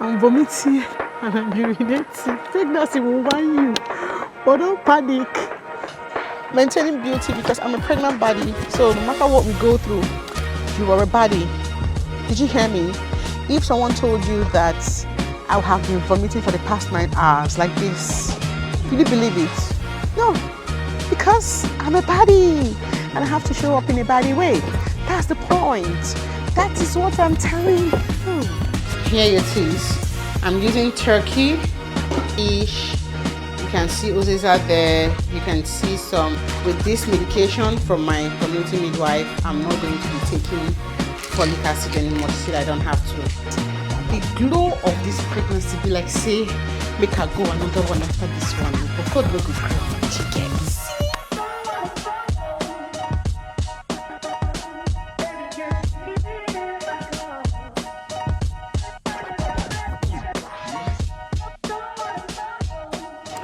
I'm vomiting and I'm urinating. Pregnancy will warn you, but don't panic. Maintaining beauty because I'm a pregnant body, so no matter what we go through, you are a body. Did you hear me? If someone told you that I have been vomiting for the past 9 hours like this, will you believe it? No, because I'm a body and I have to show up in a body way. That's the point. That is what I'm telling you. Here it is. I'm using turkey, fish. You can see oozes out there. You can see some. With this medication from my community midwife, I'm not going to be taking folic acid anymore. See, I don't have to. The glow of this pregnancy be like, say, make her go another one after this one. But God will go chickens.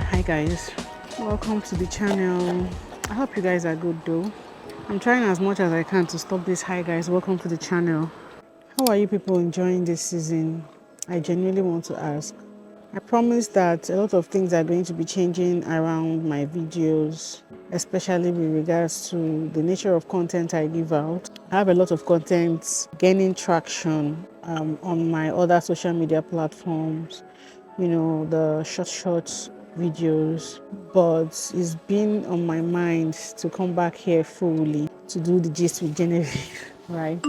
Hi guys, welcome to the channel. I hope you guys are good though. I'm trying as much as I can to stop this. Hi guys, welcome to the channel. How are you people enjoying this season? I genuinely want to ask. I promise that a lot of things are going to be changing around my videos, especially with regards to the nature of content I give out. I have a lot of content gaining traction on my other social media platforms, you know, the short videos, but it's been on my mind to come back here fully to do the gist with Genevieve, right?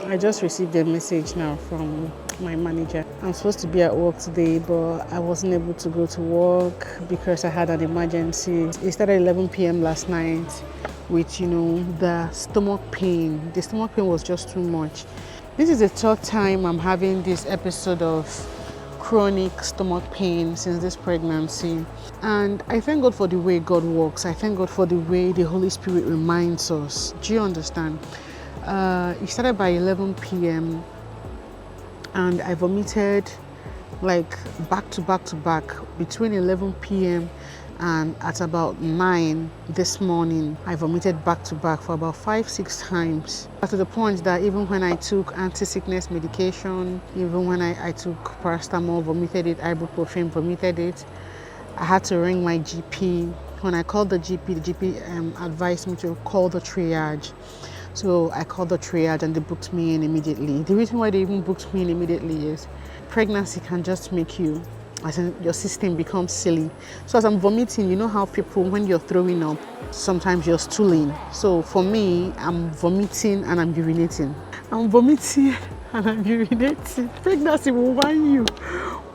I just received a message now from my manager. I'm supposed to be at work today, but I wasn't able to go to work because I had an emergency. It started 11 p.m. last night with, you know, the stomach pain. The stomach pain was just too much. This is the third time I'm having this episode of chronic stomach pain since this pregnancy, and I thank God for the way God works. I thank God for the way the Holy Spirit reminds us. Do you understand? It started by 11 p.m. and I vomited like back to back between 11 p.m. and at about 9 this morning. I vomited back to back for about 5-6 times, to the point that even when I took anti-sickness medication, even when I took paracetamol, vomited it, ibuprofen, vomited it. I had to ring my GP. When I called the GP advised me to call the triage. So I called the triage and they booked me in immediately. The reason why they even booked me in immediately is pregnancy can just make you, as in your system becomes silly. So as I'm vomiting, you know how people, when you're throwing up, sometimes you're stooling. So for me, I'm vomiting and I'm urinating. I'm vomiting and I'm urinating. Pregnancy will warn you,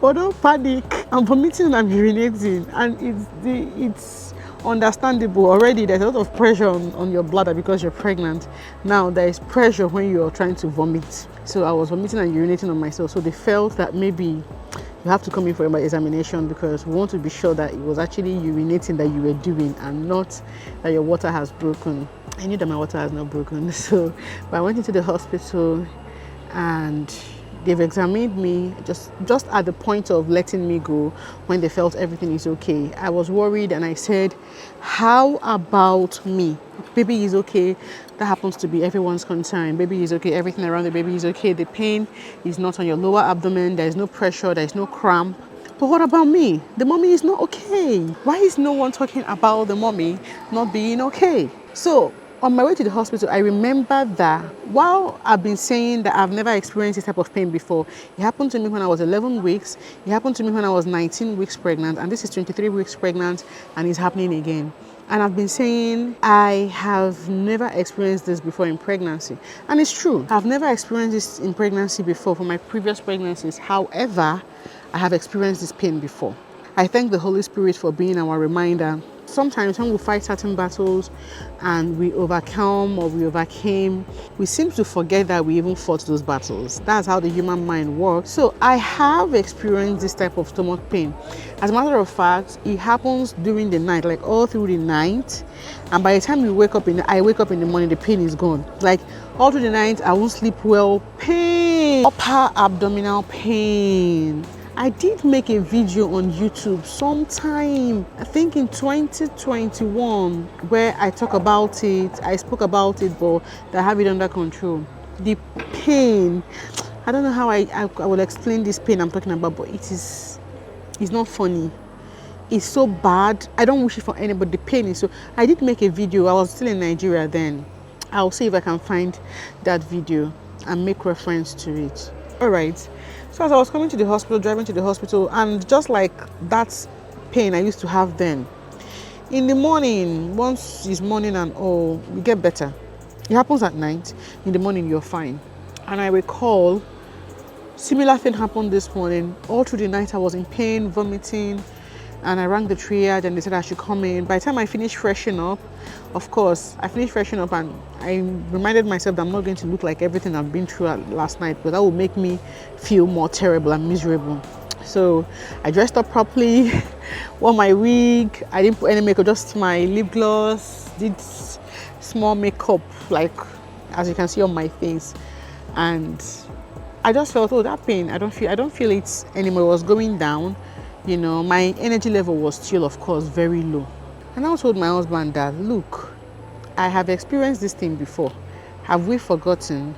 but don't panic. I'm vomiting and I'm urinating, and it's understandable already. There's a lot of pressure on your bladder because you're pregnant. Now there is pressure when you're trying to vomit. So I was vomiting and urinating on myself. So they felt that maybe you have to come in for an examination because we want to be sure that it was actually urinating that you were doing and not that your water has broken. I knew that my water has not broken. So but I went into the hospital and they've examined me just at the point of letting me go when they felt everything is okay. I was worried and I said, how about me? Baby is okay. That happens to be everyone's concern. Baby is okay. Everything around the baby is okay. The pain is not on your lower abdomen. There is no pressure. There is no cramp. But what about me? The mommy is not okay. Why is no one talking about the mommy not being okay? So on my way to the hospital, I remember that while I've been saying that I've never experienced this type of pain before, it happened to me when I was 11 weeks, it happened to me when I was 19 weeks pregnant, and this is 23 weeks pregnant, and it's happening again. And I've been saying I have never experienced this before in pregnancy. And it's true. I've never experienced this in pregnancy before for my previous pregnancies. However, I have experienced this pain before. I thank the Holy Spirit for being our reminder. Sometimes when we fight certain battles and we overcome or we overcame, we seem to forget that we even fought those battles. That's how the human mind works. So I have experienced this type of stomach pain. As a matter of fact, it happens during the night, like all through the night. And by the time I wake up in the morning, the pain is gone. Like all through the night, I won't sleep well. Pain, upper abdominal pain. I did make a video on YouTube sometime, I think in 2021, where I talk about it. I spoke about it, but I have it under control. The pain, I don't know how I will explain this pain I'm talking about, but it's not funny. It's so bad. I don't wish it for anybody. The pain is so. I did make a video. I was still in Nigeria then. I'll see if I can find that video and make reference to it. All right. So as I was coming to the hospital, driving to the hospital, and just like that pain I used to have then, in the morning, once it's morning and all, you get better. It happens at night. In the morning, you're fine. And I recall similar thing happened this morning. All through the night, I was in pain, vomiting, and I rang the triage and they said I should come in. By the time I finished freshening up, of course, I finished freshening up and I reminded myself that I'm not going to look like everything I've been through last night, but that would make me feel more terrible and miserable. So I dressed up properly, wore my wig, I didn't put any makeup, just my lip gloss, did small makeup, like as you can see on my face, and I just felt, oh, that pain, I don't feel it anymore. It was going down. You know, my energy level was still, of course, very low. And I told my husband that, look, I have experienced this thing before. Have we forgotten?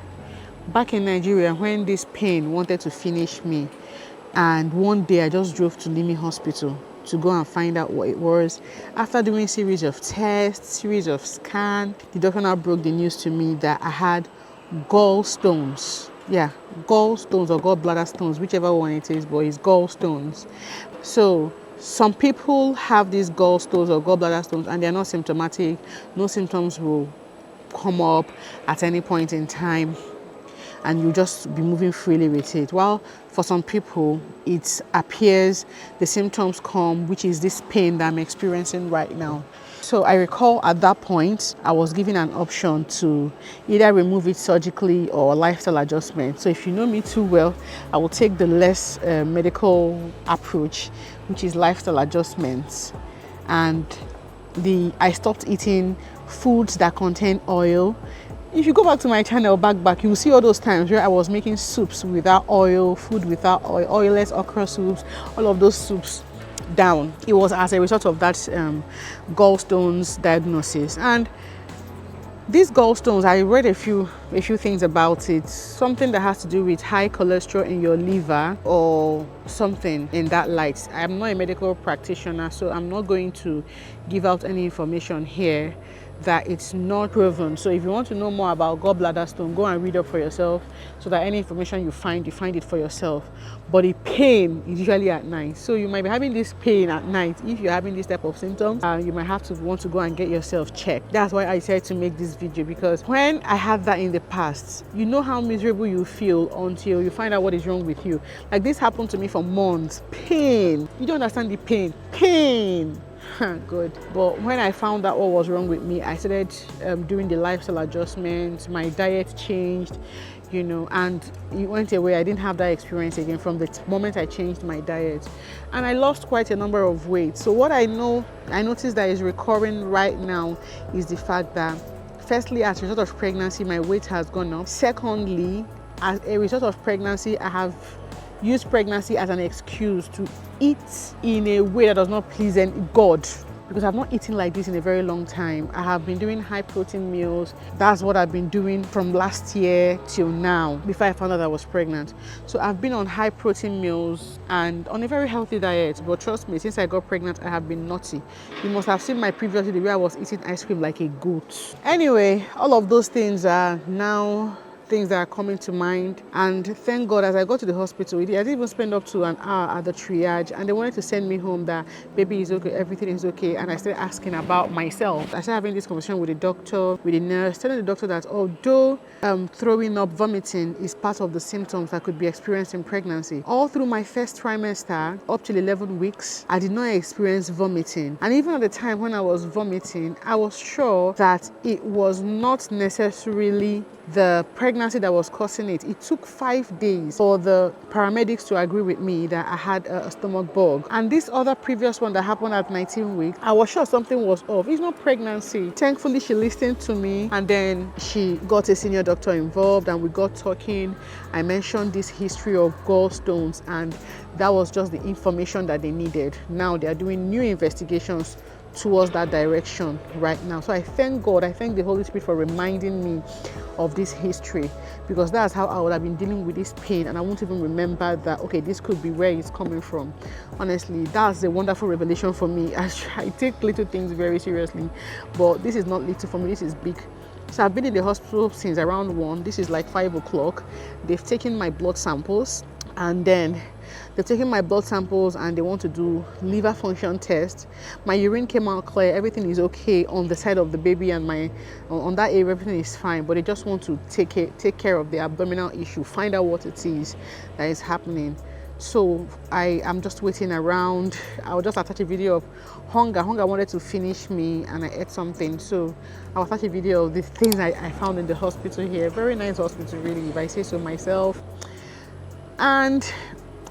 Back in Nigeria, when this pain wanted to finish me, and one day I just drove to Limi Hospital to go and find out what it was. After doing a series of tests, series of scans, the doctor now broke the news to me that I had gallstones. Yeah, gallstones or gallbladder stones, whichever one it is, but it's gallstones. So some people have these gallstones or gallbladder stones and they're not symptomatic. No symptoms will come up at any point in time and you just be moving freely with it. While for some people, it appears, the symptoms come, which is this pain that I'm experiencing right now. So I recall at that point, I was given an option to either remove it surgically or lifestyle adjustment. So if you know me too well, I will take the less medical approach, which is lifestyle adjustments. And I stopped eating foods that contain oil. If you go back to my channel back, you'll see all those times where I was making soups without oil, food without oil, oilless okra soups, all of those soups down. It was as a result of that gallstones diagnosis. And these gallstones, I read a few things about it. Something that has to do with high cholesterol in your liver or something in that light. I'm not a medical practitioner, so I'm not going to give out any information here that it's not proven. So if you want to know more about gallbladder stone, go and read up for yourself so that any information you find it for yourself. But the pain is usually at night. So you might be having this pain at night. If you're having this type of symptoms, you might have to want to go and get yourself checked. That's why I decided to make this video, because when I had that in the past, you know how miserable you feel until you find out what is wrong with you. Like this happened to me for months. Pain. You don't understand the pain. Pain. Good. But when I found out what was wrong with me, I started doing the lifestyle adjustments. My diet changed, you know, and it went away. I didn't have that experience again from the moment I changed my diet, and I lost quite a number of weight. So what I noticed that is recurring right now is the fact that, firstly, as a result of pregnancy, my weight has gone up. Secondly, as a result of pregnancy, I have used pregnancy as an excuse to eat in a way that does not please God, because I've not eaten like this in a very long time. I have been doing high protein meals. That's what I've been doing from last year till now, before I found out I was pregnant. So I've been on high protein meals and on a very healthy diet, but trust me, since I got pregnant, I have been naughty. You must have seen my previous video where I was eating ice cream like a goat. Anyway, all of those things are now things that are coming to mind, and thank God, as I got to the hospital, I didn't even spend up to an hour at the triage, and they wanted to send me home that baby is okay, everything is okay. And I started asking about myself. I started having this conversation with the doctor, with the nurse, telling the doctor that although throwing up, vomiting is part of the symptoms that could be experienced in pregnancy, all through my first trimester up till 11 weeks, I did not experience vomiting. And even at the time when I was vomiting, I was sure that it was not necessarily the pregnancy that was causing it. It took 5 days for the paramedics to agree with me that I had a stomach bug. And this other previous one that happened at 19 weeks, I was sure something was off. It's not pregnancy. Thankfully, she listened to me, and then she got a senior doctor involved and we got talking. I mentioned this history of gallstones, and that was just the information that they needed. Now they are doing new investigations towards that direction right now. So I thank God, I thank the Holy Spirit for reminding me of this history, because that's how I would have been dealing with this pain, and I won't even remember that, okay, this could be where it's coming from. Honestly, that's a wonderful revelation for me. I take little things very seriously, but this is not little for me, this is big. So I've been in the hospital since around 1. This is like 5 o'clock. They've taken my blood samples, and then they've taken my blood samples and they want to do liver function test. My urine came out clear, everything is okay on the side of the baby, and on that area everything is fine, but they just want to take care of the abdominal issue, find out what it is that is happening. So I am just waiting around. I'll just attach a video of hunger wanted to finish me, and I ate something, so I'll attach a video of the things I found in the hospital here. Very nice hospital, really, if I say so myself. And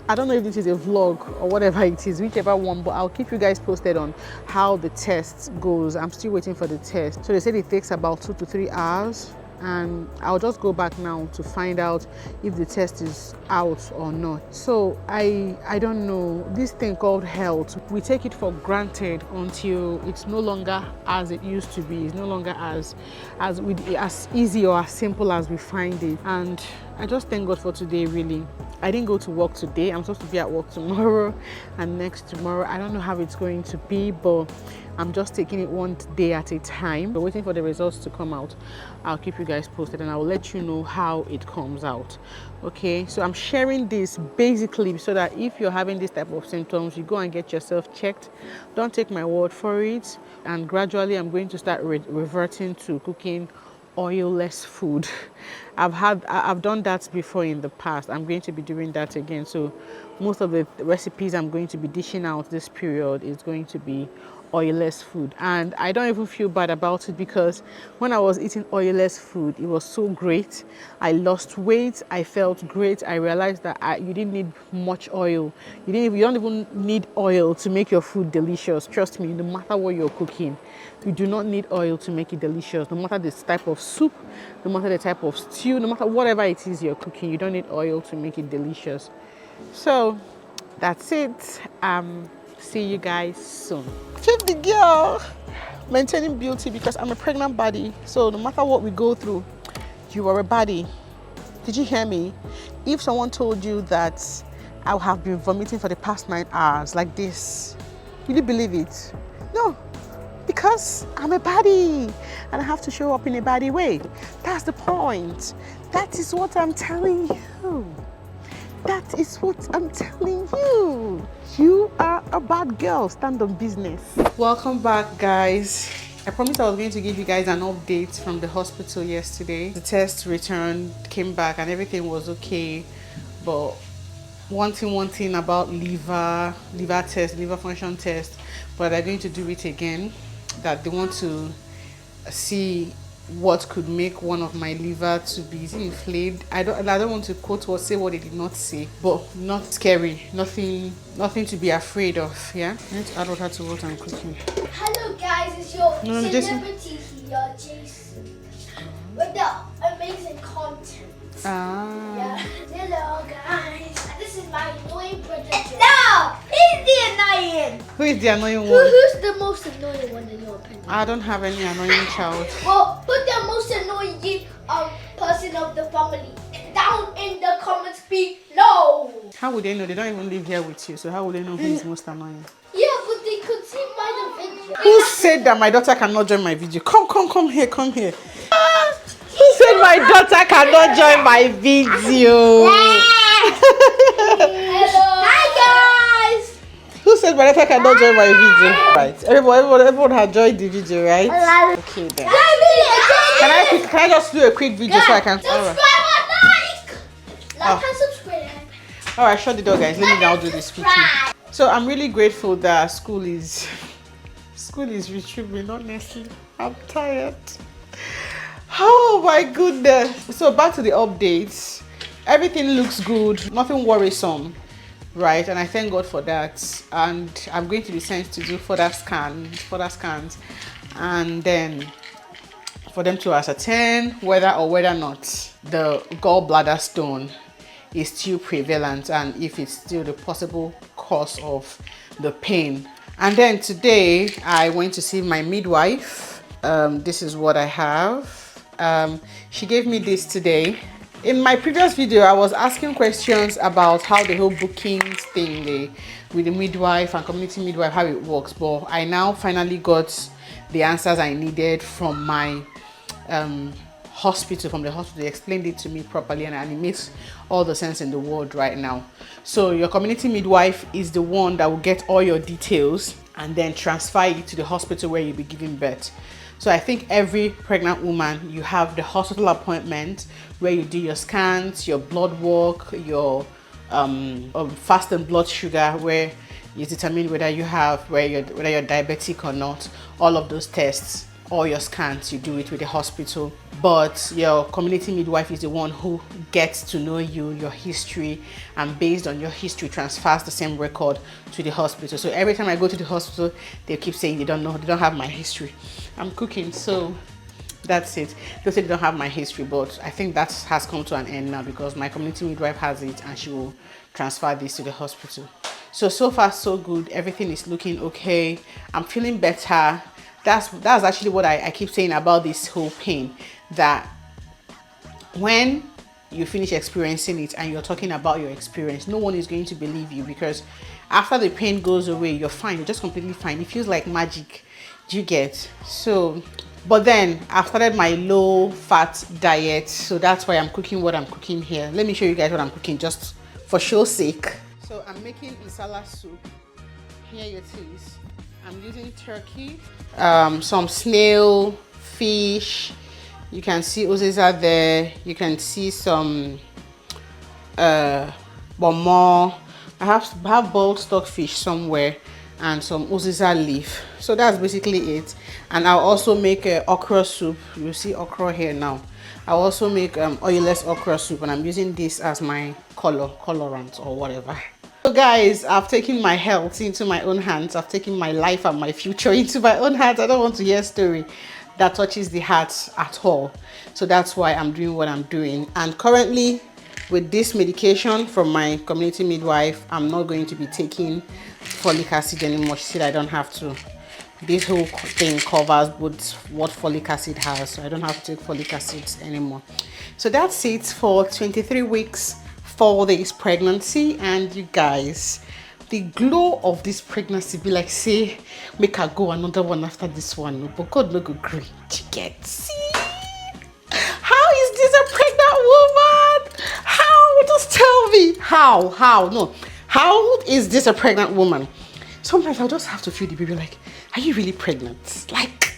I don't know if this is a vlog or whatever it is, whichever one, but I'll keep you guys posted on how the test goes. I'm still waiting for the test. So they said it takes about 2 to 3 hours, and I'll just go back now to find out if the test is out or not. So I don't know, this thing called health, we take it for granted until it's no longer as it used to be. It's no longer as easy or as simple as we find it. And I just thank God for today, really. I didn't go to work today. I'm supposed to be at work tomorrow and next tomorrow. I don't know how it's going to be, but I'm just taking it one day at a time. We're waiting for the results to come out. I'll keep you guys posted, and I'll let you know how it comes out. Okay, so I'm sharing this basically so that if you're having this type of symptoms, you go and get yourself checked. Don't take my word for it. And gradually I'm going to start reverting to cooking oilless food. I've done that before in the past. I'm going to be doing that again. So most of the recipes I'm going to be dishing out this period is going to be oilless food, and I don't even feel bad about it, because when I was eating oilless food, it was so great. I lost weight, I felt great. I realized that you didn't need much oil. You don't even need oil to make your food delicious. Trust me, no matter what you're cooking, you do not need oil to make it delicious. No matter the type of soup, no matter the type of stew, no matter whatever it is you're cooking, you don't need oil to make it delicious. So that's it. See you guys soon. Keep the girl maintaining beauty, because I'm a pregnant body. So no matter what we go through, you are a body. Did you hear me? If someone told you that I have been vomiting for the past 9 hours like this, will you believe it? No, because I'm a body and I have to show up in a body way. That's the point. That is what I'm telling you. That is what I'm telling you. You are a bad girl. Stand on business. Welcome back, guys. I promised I was going to give you guys an update from the hospital yesterday. The test returned, came back, and everything was okay. But one thing about liver function test, but they're going to do it again. That they want to see what could make one of my liver to be inflamed. I don't want to quote or say what they did not say, but not scary, nothing to be afraid of. Yeah, I need to add water to what I'm cooking. Hello guys, it's your celebrity here, Jason, with the amazing content. Yeah. Hello guys, this is my annoying brother. No, he's the annoying. Who is the annoying one? Who's the most annoying one in your opinion? I don't have any annoying child. Well, put the most annoying person of the family down in the comments below. How would they know? They don't even live here with you, so how would they know who is most annoying? Yeah, but they could see by the video. Who said that my daughter cannot join my video? Come here. Who said my daughter cannot join my video? Hello. Hi guys. Who said my daughter cannot join my video? Right. Everyone has joined the video, right? Okay then. Can I just do a quick video so I can? Subscribe and like and subscribe. All right, shut the door, guys. Let me now do this quickly. So I'm really grateful that school is retrieving. Honestly, I'm tired. Oh my goodness. So back to the updates. Everything looks good, nothing worrisome, right? And I thank God for that. And I'm going to be sent to do further scans, and then for them to ascertain whether or not the gallbladder stone is still prevalent, and if it's still the possible cause of the pain And then today I went to see my midwife. This is what I have. She gave me this today. In my previous video, I was asking questions about how the whole bookings thing with the midwife and community midwife, how it works. But I now finally got the answers I needed from my hospital, from the hospital. They explained it to me properly, and it makes all the sense in the world right now. So your community midwife is the one that will get all your details and then transfer you to the hospital where you'll be giving birth. So I think every pregnant woman, you have the hospital appointment where you do your scans, your blood work, your fasting blood sugar, where you determine whether you're diabetic or not. All of those tests, all your scans, you do it with the hospital. But your community midwife is the one who gets to know you, your history, and based on your history transfers the same record to the hospital. So every time I go to the hospital, they keep saying they don't have my history. I'm cooking, so that's it. They say they don't have my history, but I think that has come to an end now because my community midwife has it and she will transfer this to the hospital. So far so good. Everything is looking okay. I'm feeling better. That's actually what I keep saying about this whole pain, that when you finish experiencing it and you're talking about your experience, no one is going to believe you, because after the pain goes away, you're fine. You're just completely fine. It feels like magic. Do you get? So, but then I've started my low fat diet, so that's why I'm cooking what I'm cooking here. Let me show you guys what I'm cooking just for show's sake. So I'm making insala soup. Here it is. I'm using turkey, some snail, fish. You can see uziza there. You can see some bomo. I have boiled stockfish somewhere and some uziza leaf. So that's basically it. And I'll also make okra soup. You see okra here now. I'll also make oilless okra soup, and I'm using this as my colorant or whatever. So guys, I've taken my health into my own hands. I've taken my life and my future into my own hands. I don't want to hear a story that touches the heart at all. So that's why I'm doing what I'm doing. And currently, with this medication from my community midwife, I'm not going to be taking folic acid anymore. She said I don't have to. This whole thing covers what folic acid has, so I don't have to take folic acid anymore. So that's it for 23 weeks for this pregnancy. And you guys, the glow of this pregnancy be like, say, make her go another one after this one, but God no go green. You get? See? How is this a pregnant woman? How? Just tell me. How? No. How is this a pregnant woman? Sometimes I'll just have to feel the baby like, are you really pregnant? Like,